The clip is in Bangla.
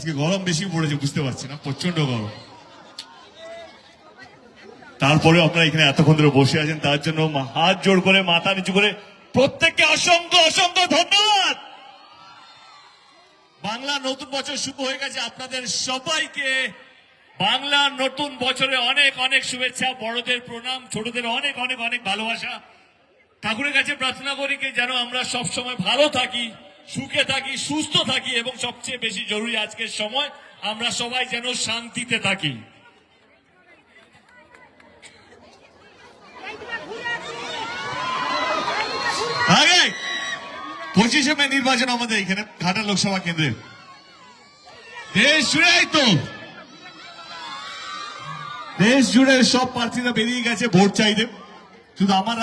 আজকে গরম বেশি পড়েছে বুঝতে পারছি না, প্রচন্ড গরম। তারপরে আপনারা এখানে এতক্ষণ ধরে বসে আছেন, তার জন্য হাত জোড় করে মাথা নিচু করে প্রত্যেককে অসংখ্য অসংখ্য ধন্যবাদ। বাংলা নতুন বছর শুরু হয়ে গেছে, আপনাদের সবাইকে বাংলা নতুন বছরে অনেক অনেক শুভেচ্ছা, বড়দের প্রণাম, ছোটদের অনেক অনেক অনেক ভালোবাসা। ঠাকুরের কাছে প্রার্থনা করি যেন আমরা সব সময় ভালো থাকি, সুখে থাকি, সুস্থ থাকি, এবং সবচেয়ে বেশি জরুরি আজকের সময় আমরা সবাই যেন শান্তিতে থাকি। আগে 25শে মে নির্বাচন আমাদের এখানে ঘাটা লোকসভা কেন্দ্রে, দেশ জুড়েই তো, দেশ জুড়ে সব প্রার্থীরা বেরিয়ে গেছে ভোট চাইতে। শুধু আমার